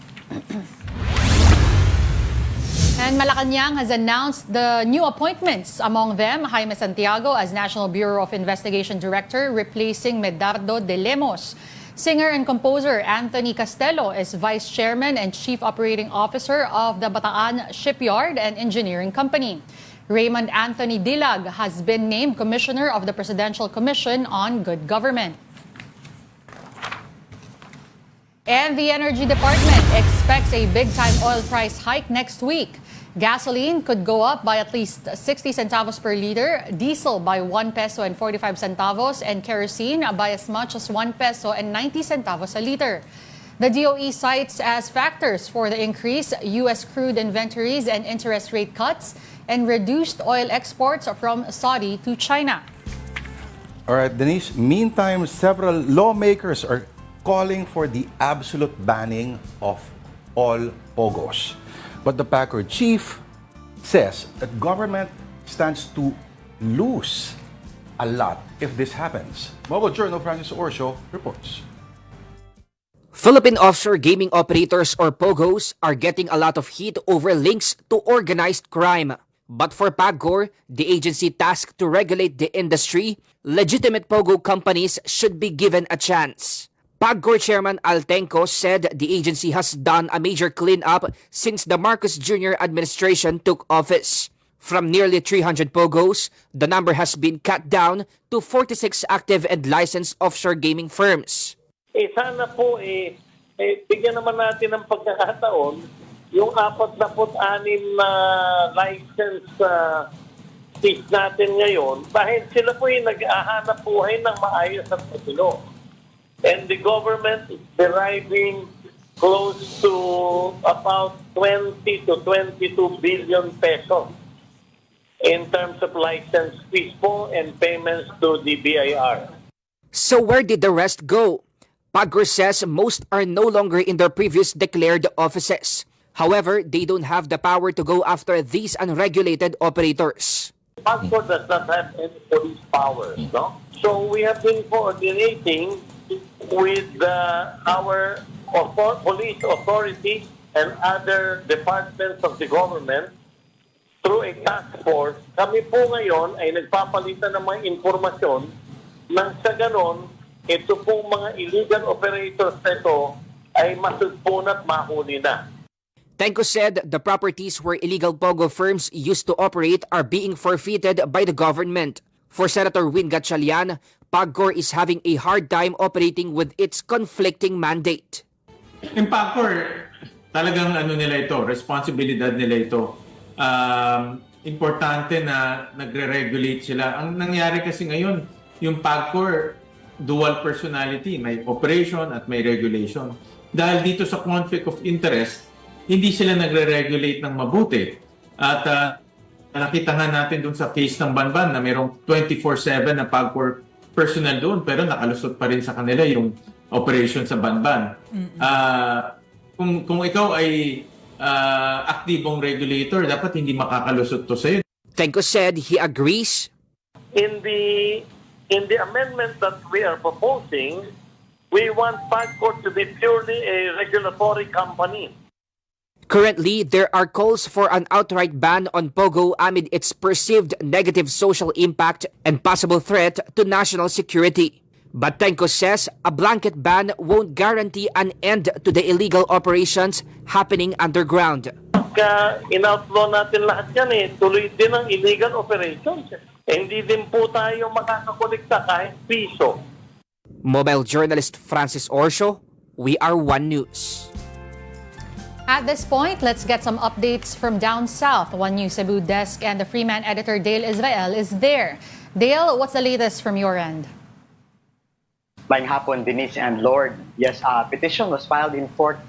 And Malacanang has announced the new appointments, among them Jaime Santiago as National Bureau of Investigation Director, replacing Medardo de Lemos. Singer and composer Anthony Castelo is Vice Chairman and Chief Operating Officer of the Bataan Shipyard and Engineering Company. Raymond Anthony Dilag has been named Commissioner of the Presidential Commission on Good Government. And the Energy Department expects a big-time oil price hike next week. Gasoline could go up by at least 60 centavos per liter, diesel by 1 peso and 45 centavos, and kerosene by as much as 1 peso and 90 centavos a liter. The DOE cites as factors for the increase U.S. crude inventories and interest rate cuts and reduced oil exports from Saudi to China. All right, Denise. Meantime, several lawmakers are calling for the absolute banning of all POGOs. But the Packard chief says that government stands to lose a lot if this happens. Mobile Journal Francis Orsho reports. Philippine offshore gaming operators or POGOs are getting a lot of heat over links to organized crime. But for PAGCOR, the agency tasked to regulate the industry, legitimate POGO companies should be given a chance. PAGCOR Chairman Altenco said the agency has done a major cleanup since the Marcos Jr. administration took office. From nearly 300 POGOs, the number has been cut down to 46 active and licensed offshore gaming firms. Sana po bigyan naman natin ng pagkakataon yung 46 na license fees natin ngayon dahil sila po yung nag-ahanap buhay ng maayos at matino. And the government is deriving close to about 20 to 22 billion pesos in terms of license fees po and payments to the BIR. So where did the rest go? PAGCOR says most are no longer in their previous declared offices. However, they don't have the power to go after these unregulated operators. PAGCOR does not have any police powers, no? So we have been coordinating with our police authority and other departments of the government through a task force. Kami po ngayon ay nagpapalitan ng mga informasyon nang sa ganon, ito pong mga illegal operators na ito ay masugpon at mahuli na. Tenko said the properties where illegal pogo firms used to operate are being forfeited by the government. For Senator Win Gatchalian, PAGCOR is having a hard time operating with its conflicting mandate. Yung PAGCOR, talagang nila ito, responsibilidad nila ito. Importante na nagre-regulate sila. Ang nangyari kasi ngayon, yung PAGCOR, dual personality, may operation at may regulation. Dahil dito sa conflict of interest, hindi sila nagre-regulate ng mabuti. At nakita nga natin doon sa case ng Banban na mayroong 24/7 na PAGCOR personnel doon pero nakalusot pa rin sa kanila yung operation sa Banban. Kung ikaw ay aktibong regulator, dapat hindi makakalusot to sa'yo. Tenko said he agrees. In the amendment that we are proposing, we want PAGCOR to be purely a regulatory company. Currently, there are calls for an outright ban on Pogo amid its perceived negative social impact and possible threat to national security. But Tenko says a blanket ban won't guarantee an end to the illegal operations happening underground. Pagka in-outlaw natin lahat yan tuloy din ang illegal operations. Hindi din po tayo makakakolekta kahit piso. Mobile journalist Francis Orsio, We Are One News. At this point, let's get some updates from down south. One News Cebu desk and the Freeman editor Dale Israel is there. Dale, what's the latest from your end? Maayong hapon, Denise and Lord. Yes, a petition was filed in court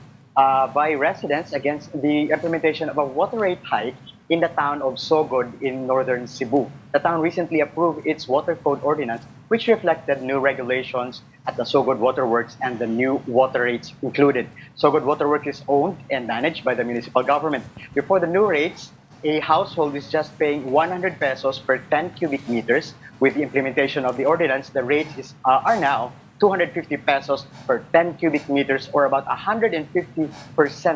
by residents against the implementation of a water rate hike in the town of Sogod in northern Cebu. The town recently approved its water code ordinance, which reflected new regulations at the Sogod Waterworks and the new water rates included. Sogod Waterworks is owned and managed by the municipal government. Before the new rates, a household is just paying 100 pesos per 10 cubic meters. With the implementation of the ordinance, the rates are now 250 pesos per 10 cubic meters, or about 150%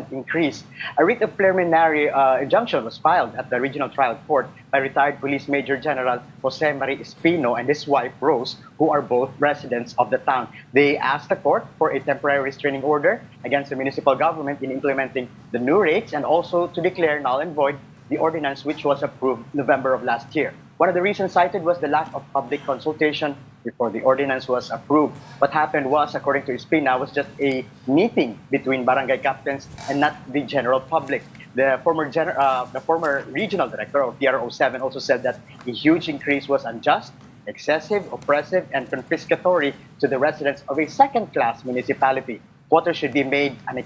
increase. A writ of preliminary injunction was filed at the regional trial court by retired Police Major General Jose Marie Espino and his wife Rose, who are both residents of the town. They asked the court for a temporary restraining order against the municipal government in implementing the new rates, and also to declare null and void the ordinance which was approved November of last year. One of the reasons cited was the lack of public consultation before the ordinance was approved. What happened was, according to Espina, was just a meeting between barangay captains and not the general public. The former regional director of TRO7 also said that a huge increase was unjust, excessive, oppressive, and confiscatory to the residents of a second-class municipality. Water should be made an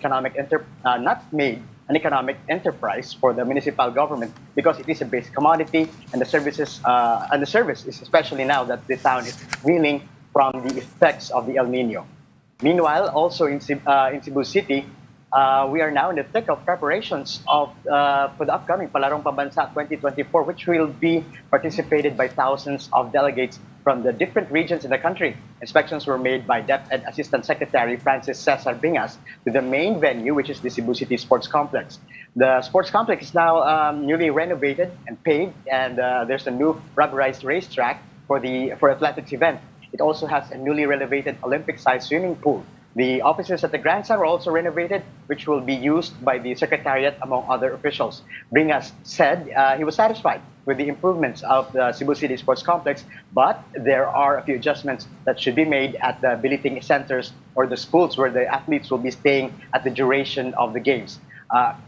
not made an economic enterprise for the municipal government, because it is a basic commodity, and the service is especially now that the town is reeling from the effects of the El Nino. Meanwhile, also in Cebu City, we are now in the thick of preparations for the upcoming Palarong Pambansa 2024, which will be participated by thousands of delegates from the different regions in the country. Inspections were made by DepEd Assistant Secretary Francis Cesar Bingas to the main venue, which is the Cebu City Sports Complex. The sports complex is now newly renovated and paved, and there's a new rubberized racetrack for athletics event. It also has a newly renovated Olympic-sized swimming pool. The offices at the Grandstand were also renovated, which will be used by the Secretariat, among other officials. Bringas said he was satisfied with the improvements of the Cebu City Sports Complex, but there are a few adjustments that should be made at the billeting centers or the schools where the athletes will be staying at the duration of the games.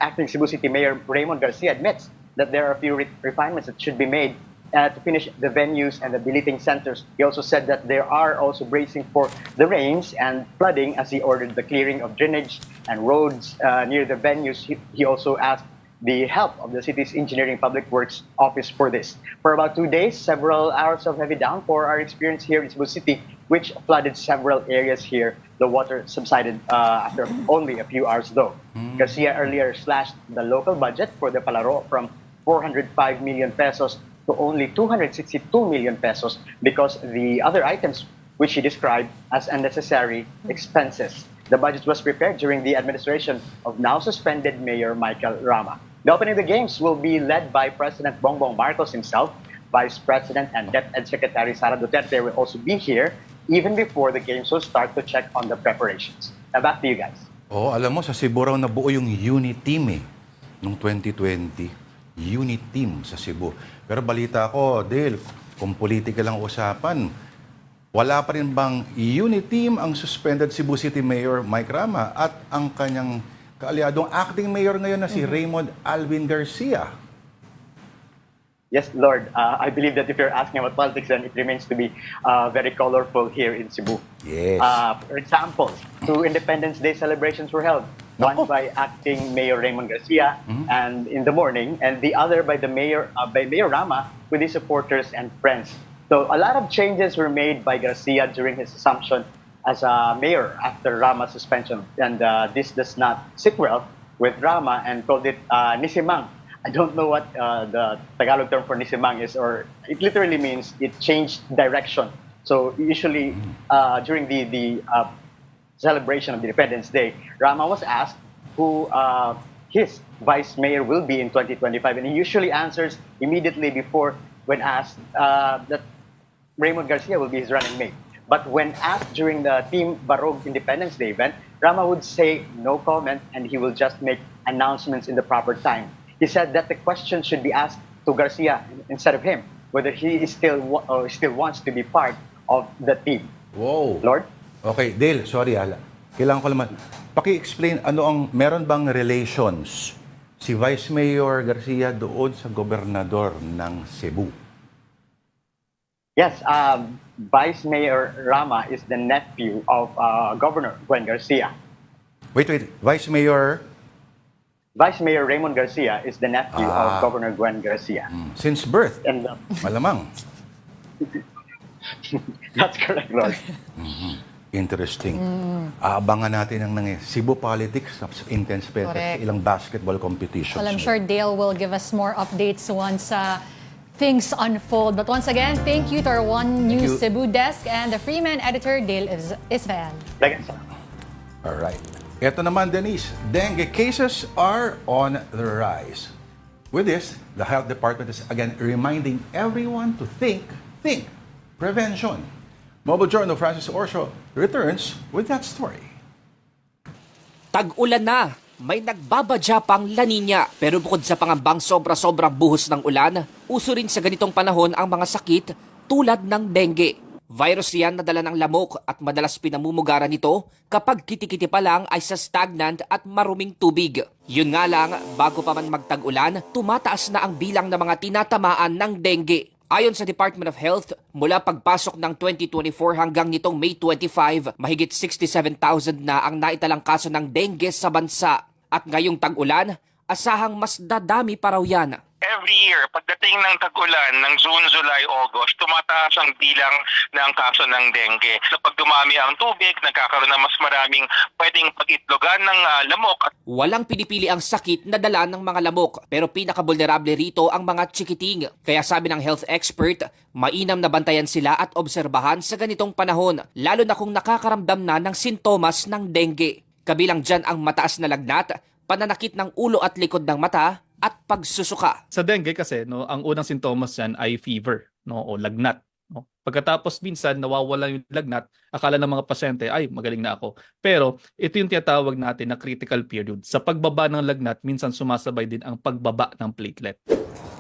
Acting Cebu City Mayor Raymond Garcia admits that there are a few refinements that should be made to finish the venues and the billeting centers. He also said that they are also bracing for the rains and flooding, as he ordered the clearing of drainage and roads near the venues. He also asked the help of the city's Engineering Public Works Office for this. For about 2 days, several hours of heavy downpour are experienced here in Cebu City, which flooded several areas here. The water subsided after only a few hours, though. Garcia earlier slashed the local budget for the Palaro from 405 million pesos to only 262 million pesos because the other items which he described as unnecessary expenses. The budget was prepared during the administration of now suspended Mayor Michael Rama. The opening of the games will be led by President Bongbong Marcos himself. Vice President and DepEd Secretary Sara Duterte will also be here even before the games will start to check on the preparations. Now back to you guys. Oh, alam mo, sa Cebu raw nabuo yung unit team eh. noong 2020, unit team sa Cebu. Pero balita ko, Dale, kung politika lang usapan, wala pa rin bang unit team ang suspended Cebu City Mayor Mike Rama at ang kanyang kaalyadong acting mayor ngayon na si Raymond Alvin Garcia? Yes, Lord. I believe that if you're asking about politics, then it remains to be very colorful here in Cebu. Yes. For example, 2 Independence Day celebrations were held. One Nako. by acting Mayor Raymond Garcia, and in the morning, and the other by Mayor Rama with his supporters and friends. So a lot of changes were made by Garcia during his assumption as a mayor after Rama's suspension, and this does not sit well with Rama and called it nisimang. I don't know what the Tagalog term for nisimang is, or it literally means it changed direction. So usually during the celebration of the Independence Day, Rama was asked who his vice mayor will be in 2025, and he usually answers immediately before when asked that Raymond Garcia will be his running mate. But when asked during the Team Barog Independence Day event, Rama would say no comment, and he will just make announcements in the proper time. He said that the question should be asked to Garcia instead of him, whether he is still wants to be part of the team. Wow. Lord? Okay, Dale, sorry kailangan ko naman. Paki-explain, meron bang relations si Vice Mayor Garcia doon sa gobernador ng Cebu? Yes, Vice Mayor Rama is the nephew of Governor Gwen Garcia. Wait, Vice Mayor? Vice Mayor Raymond Garcia is the nephew of Governor Gwen Garcia. Since birth? And Malamang. that's correct, Lord. Interesting. Aabangan natin ang Cebu politics, intense pa sa Correct. ilang basketball competitions. Well, I'm sure Dale will give us more updates once things unfold. But once again, thank you to our One News you. Cebu desk and the Freeman editor, Dale Isfel. All right. Ito naman, Denise, dengue cases are on the rise. With this, the health department is again reminding everyone to think prevention. Mobile Journal Francis Orsho returns with that story. Tag-ulan na, may nagbabadya pang La Nina. Pero bukod sa pangambang sobra-sobrang buhos ng ulan, uso rin sa ganitong panahon ang mga sakit tulad ng dengue. Virus yan na dala ng lamok at madalas pinamumugaran nito kapag kitikiti pa lang ay sa stagnant at maruming tubig. Yun nga lang, bago pa man magtag-ulan, tumataas na ang bilang ng mga tinatamaan ng dengue. Ayon sa Department of Health, mula pagpasok ng 2024 hanggang nitong May 25, mahigit 67,000 na ang naitalang kaso ng dengue sa bansa. At ngayong tag-ulan, asahang mas dadami pa raw yan. Every year, pagdating ng tag-ulan ng June, July, August, tumataas ang bilang ng kaso ng dengue. Kapag dumami ang tubig, nagkakaroon ng mas maraming pwedeng pag-itlogan ng lamok. Walang pinipili ang sakit na dala ng mga lamok, pero pinaka-vulnerable rito ang mga chikiting. Kaya sabi ng health expert, mainam na bantayan sila at obserbahan sa ganitong panahon, lalo na kung nakakaramdam na ng sintomas ng dengue. Kabilang dyan ang mataas na lagnat, pananakit ng ulo at likod ng mata, at pagsusuka. Sa dengue kasi, no, ang unang sintomas yan ay fever, no, o lagnat. No? Pagkatapos minsan nawawala yung lagnat, akala ng mga pasyente, ay magaling na ako. Pero ito yung tinatawag natin na critical period. Sa pagbaba ng lagnat, minsan sumasabay din ang pagbaba ng platelet.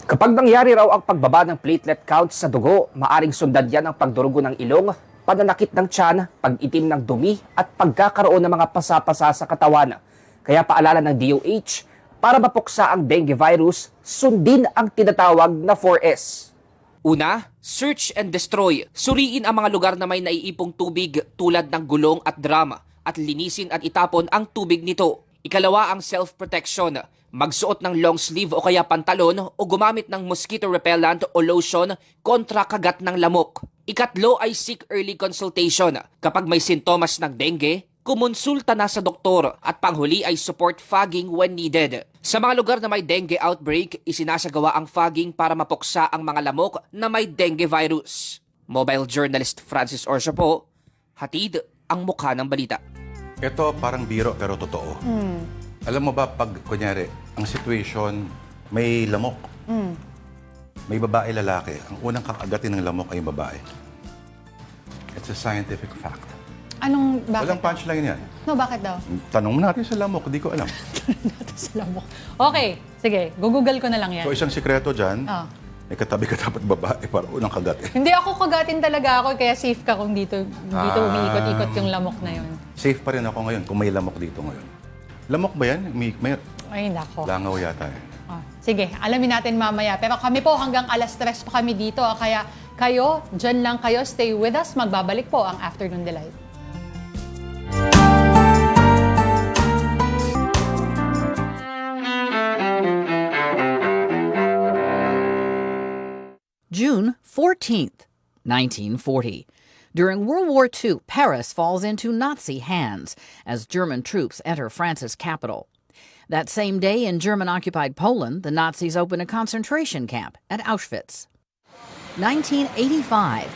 Kapag nangyari raw ang pagbaba ng platelet count sa dugo, maaring sundan yan ang pagdurugo ng ilong, pananakit ng tiyan, pag-itim ng dumi, at pagkakaroon ng mga pasapasa sa katawan. Kaya paalala ng DOH, para mapuksa ang dengue virus, sundin ang tinatawag na 4S. Una, search and destroy. Suriin ang mga lugar na may naiipong tubig tulad ng gulong at drum at linisin at itapon ang tubig nito. Ikalawa ang self-protection. Magsuot ng long sleeve o kaya pantalon o gumamit ng mosquito repellent o lotion kontra kagat ng lamok. Ikatlo ay seek early consultation. Kapag may sintomas ng dengue, kumonsulta na sa doktor at panghuli ay support fogging when needed. Sa mga lugar na may dengue outbreak, isinasagawa ang fogging para mapuksa ang mga lamok na may dengue virus. Mobile journalist Francis Orsho po, hatid ang mukha ng balita. Ito parang biro pero totoo. Alam mo ba pag, kunyari, ang situation, may lamok. May babae lalaki. Ang unang kakagatin ng lamok ay yung babae. It's a scientific fact. Anong, bakit? Walang punchline yan. No, bakit daw? Tanong mo natin sa lamok, di ko alam. Sa lamok. Okay, Sige, google ko na lang yan. So isang sikreto dyan, Ah. may katabi ka dapat babae para unang kagat eh. Hindi ako kagatin talaga ako, kaya safe ka kung dito umiikot-ikot yung lamok na yun. Safe pa rin ako ngayon kung may lamok dito ngayon. Lamok ba yan? May Ay, nako. langaw yata eh. Ah, sige, alamin natin mamaya. Pero kami po hanggang 3:00 pa kami dito. Kaya kayo, dyan lang kayo, stay with us. Magbabalik po ang Afternoon Delight. June 14th, 1940. During World War II, Paris falls into Nazi hands as German troops enter France's capital. That same day in German-occupied Poland, the Nazis open a concentration camp at Auschwitz. 1985.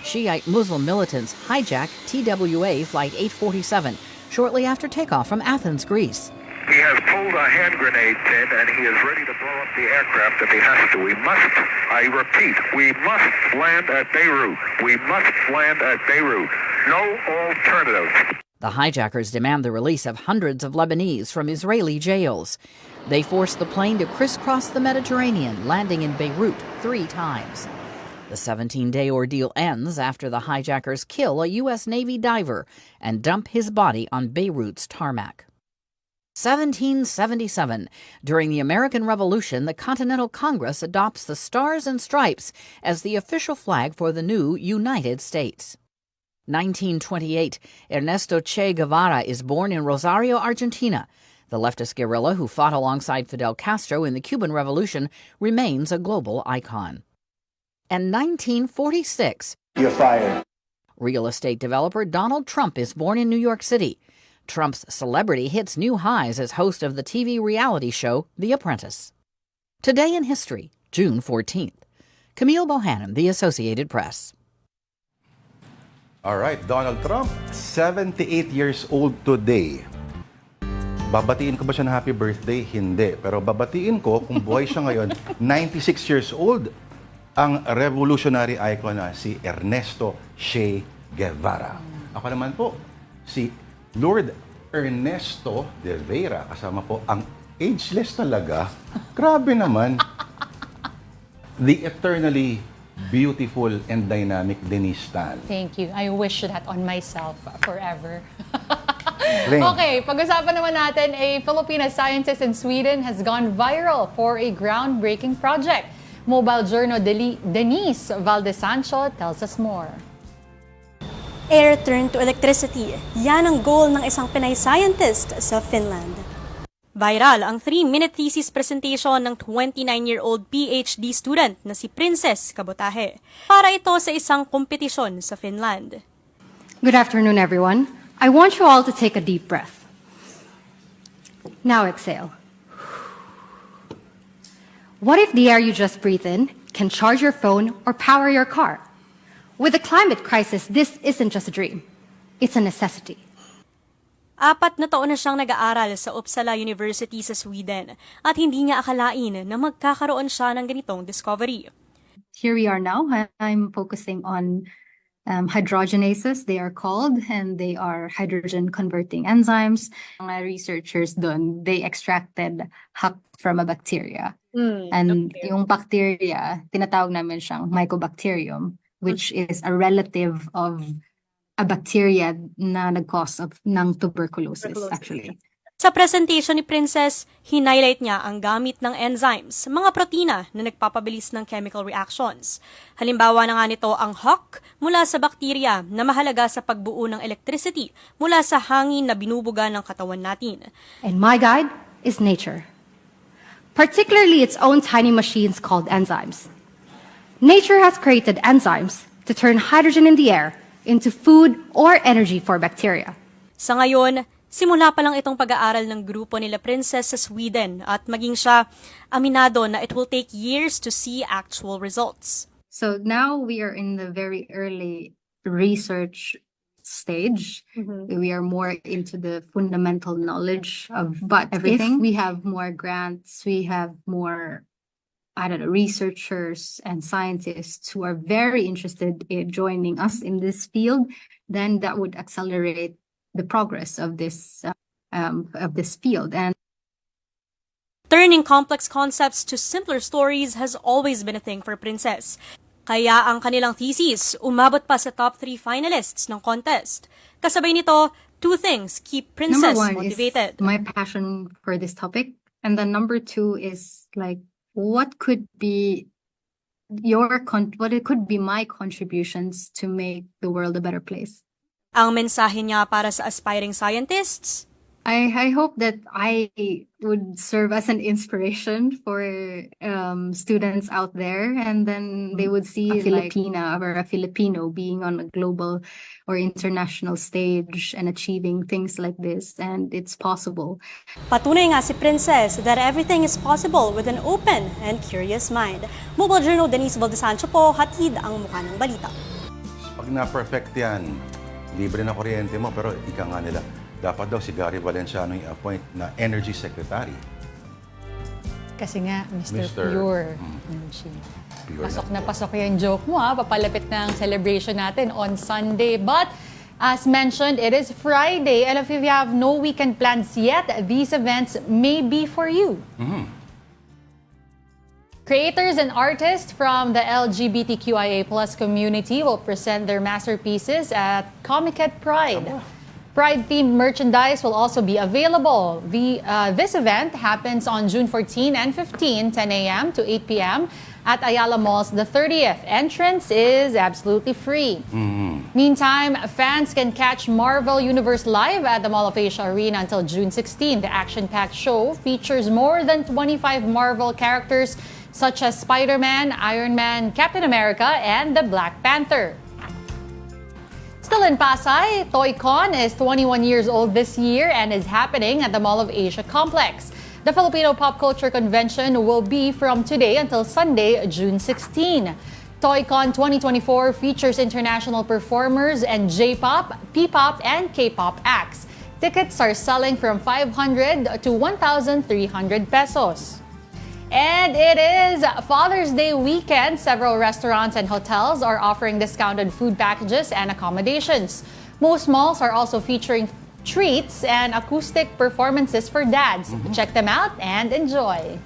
Shiite Muslim militants hijack TWA Flight 847 shortly after takeoff from Athens, Greece. He has pulled a hand grenade pin and he is ready to blow up the aircraft if he has to. We must, I repeat, we must land at Beirut. We must land at Beirut. No alternative. The hijackers demand the release of hundreds of Lebanese from Israeli jails. They force the plane to crisscross the Mediterranean, landing in Beirut 3 times. The 17-day ordeal ends after the hijackers kill a U.S. Navy diver and dump his body on Beirut's tarmac. 1777. During the American Revolution, the Continental Congress adopts the Stars and Stripes as the official flag for the new United States. 1928. Ernesto Che Guevara is born in Rosario, Argentina. The leftist guerrilla who fought alongside Fidel Castro in the Cuban Revolution remains a global icon. And 1946. You're fired. Real estate developer Donald Trump is born in New York City. Trump's celebrity hits new highs as host of the TV reality show The Apprentice. Today in History, June 14th. Camille Bohannon, The Associated Press. All right, Donald Trump, 78 years old today. Babatiin ko ba siya ng happy birthday? Hindi. Pero babatiin ko kung buhay siya ngayon, 96 years old, ang revolutionary icon na si Ernesto Che Guevara. Ako naman po, si Lord Ernesto de Vera, kasama po ang ageless talaga. Grabe naman. The eternally beautiful and dynamic Denise Tan. Thank you. I wish that on myself forever. Ring. Okay, pag-usapan naman natin, a Filipina scientist in Sweden has gone viral for a groundbreaking project. Mobile journal Denise Valdesancho tells us more. A return to electricity. Yan ang goal ng isang Pinay scientist sa Finland. Viral ang 3-minute thesis presentation ng 29-year-old PhD student na si Princess Kabotahe para ito sa isang kompetisyon sa Finland. Good afternoon, everyone. I want you all to take a deep breath. Now exhale. What if the air you just breathe in can charge your phone or power your car? With the climate crisis, this isn't just a dream. It's a necessity. 4 na taon na siyang nag-aaral sa Uppsala University sa Sweden at hindi niya akalain na magkakaroon siya ng ganitong discovery. Here we are now. I'm focusing on hydrogenases, they are called, and they are hydrogen-converting enzymes. Mga researchers doon, they extracted HUC from a bacteria. And yung bacteria, tinatawag namin siyang Mycobacterium, which is a relative of a bacteria na nag-cause ng tuberculosis, actually. Sa presentation ni Princess, hinighlight niya ang gamit ng enzymes, mga protina na nagpapabilis ng chemical reactions. Halimbawa na nga nito ang HUC mula sa bakterya na mahalaga sa pagbuo ng electricity mula sa hangin na binubuga ng katawan natin. And my guide is nature, particularly its own tiny machines called enzymes. Nature has created enzymes to turn hydrogen in the air into food or energy for bacteria. Sa ngayon, simula pa lang itong pag-aaral ng grupo nila Princess sa Sweden at maging siya aminado na it will take years to see actual results. So now we are in the very early research stage. We are more into the fundamental knowledge of everything. If we have more grants, we have more researchers and scientists who are very interested in joining us in this field, then that would accelerate the progress of this field. And Turning complex concepts to simpler stories has always been a thing for Princess. Kaya ang kanilang thesis umabot pa sa top 3 finalists ng contest. Kasabay nito, 2 things keep Princess Number 1 motivated. is my passion for this topic. And then number 2 is like, what could be what it could be my contributions to make the world a better place. Ang mensahe niya para sa aspiring scientists, I hope that I would serve as an inspiration for students out there, and then they would see a Filipina or a Filipino being on a global or international stage and achieving things like this, and it's possible. patunay nga si Princess that everything is possible with an open and curious mind. Mobile Journal Denise Valdesancho po, hatid ang mukha ng balita. Pag na-perfect yan, libre na kuryente mo, pero ika nga nila, dapat daw si Gary Valenciano i-appoint na Energy Secretary. Kasi nga, Mr. Mr. Pure Energy. Pure Pasok lang na po. pasok yung joke mo, ha? Papalapit ng celebration natin on Sunday. But, as mentioned, it is Friday. And if you have no weekend plans yet, these events may be for you. Creators and artists from the LGBTQIA+ community will present their masterpieces at Comiket Pride. Pride-themed merchandise will also be available. This event happens on June 14 and 15, 10 a.m. to 8 p.m. at Ayala Mall's The 30th. Entrance is absolutely free. Meantime, fans can catch Marvel Universe live at the Mall of Asia Arena until June 16. The action-packed show features more than 25 Marvel characters such as Spider-Man, Iron Man, Captain America, and the Black Panther. Still in Pasay, ToyCon is 21 years old this year and is happening at the Mall of Asia complex. The Filipino Pop Culture Convention will be from today until Sunday, June 16. ToyCon 2024 features international performers and J-pop, P-pop, and K-pop acts. Tickets are selling from 500 to 1,300 pesos. And it is Father's Day weekend. Several restaurants and hotels are offering discounted food packages and accommodations. Most malls are also featuring treats and acoustic performances for dads. Check them out and enjoy.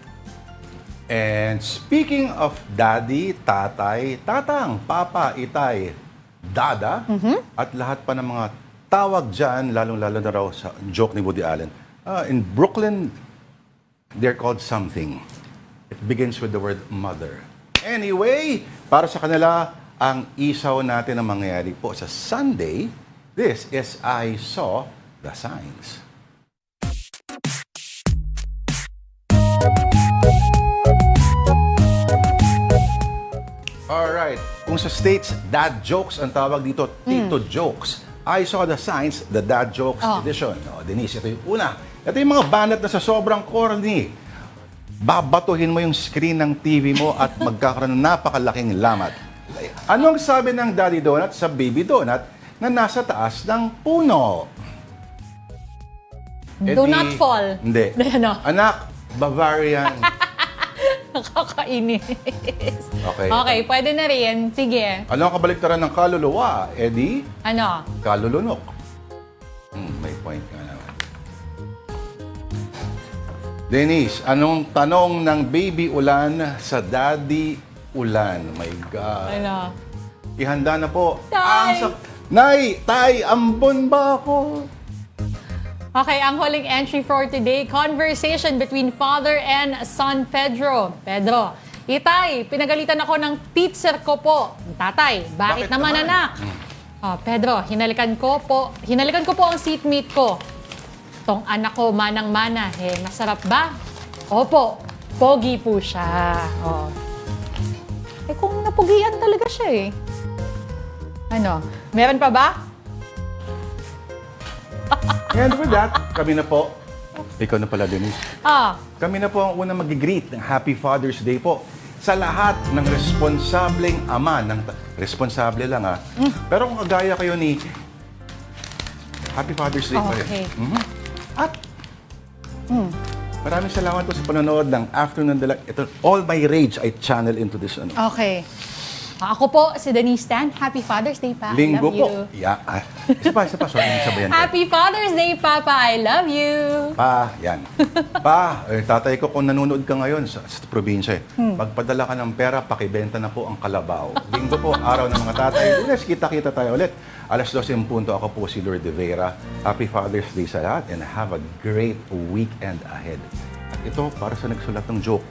And speaking of daddy, tatay, tatang, papa, itay, dada, at lahat pa ng mga tawag dyan, lalong-lalo na raw sa joke ni Woody Allen. In Brooklyn, they're called something. It begins with the word mother. Anyway, para sa kanila, ang isaw natin ang mangyayari po sa Sunday. This is I Saw the Signs. Alright, kung sa States, dad jokes ang tawag dito, tito jokes. I Saw the Signs, the dad jokes edition. O, Denise, ito yung una. Ito yung mga banat na sa sobrang corny. Babatuhin mo yung screen ng TV mo at magkakaroon ng napakalaking lamat. Anong sabi ng Daddy Donut sa Baby Donut na nasa taas ng puno? Do not fall. Hindi. Ano? Anak, Bavarian. Nakakainis. Okay. Okay, pwede na rin. Sige. Ano ang kabaliktaran ng kaluluwa? Eddie? Ano? Kalulunok. May point ka naman. Denise, anong tanong ng Baby Ulan sa Daddy Ulan? My God. Ano? Ihanda na po. Tay! Nay! Tay! Ambon ba ako? Okay, ang huling entry for today, conversation between father and son Pedro. Pedro, Itay, pinagalitan ako ng teacher ko po. Tatay, bakit naman anak? Pedro, hinalikan ko po ang seatmate ko. Tong anak ko manang-mana, masarap ba? Opo, pogi po siya. Kung napugian talaga siya Ano, meron pa ba? And with that, kami na po. Ikaw na pala, Denise. Kami na po ang unang mag-greet ng Happy Father's Day po sa lahat ng responsableng ama. Responsable lang Pero kung kagaya kayo ni Happy Father's Day pa rin. Okay. At maraming salamat po sa panonood ng Afternoon Delight. Ito, all my rage I channel into this. Okay. Ako po, si Denise Tan. Happy Father's Day, Pa. Linggo I love po. you. Yeah. Isa pa. Sorry, sabayan ko. Happy Father's Day, Papa. I love you. Pa, yan. Pa, tatay ko kung nanonood ka ngayon sa probinsya, pagpadala ka ng pera, pakibenta na po ang kalabaw. Linggo po, araw ng mga tatay. Lunes, kita-kita tayo ulit. Alas 12 yung punto, ako po si Lord De Vera. Happy Father's Day sa lahat and have a great weekend ahead. At ito, para sa nagsulat ng joke,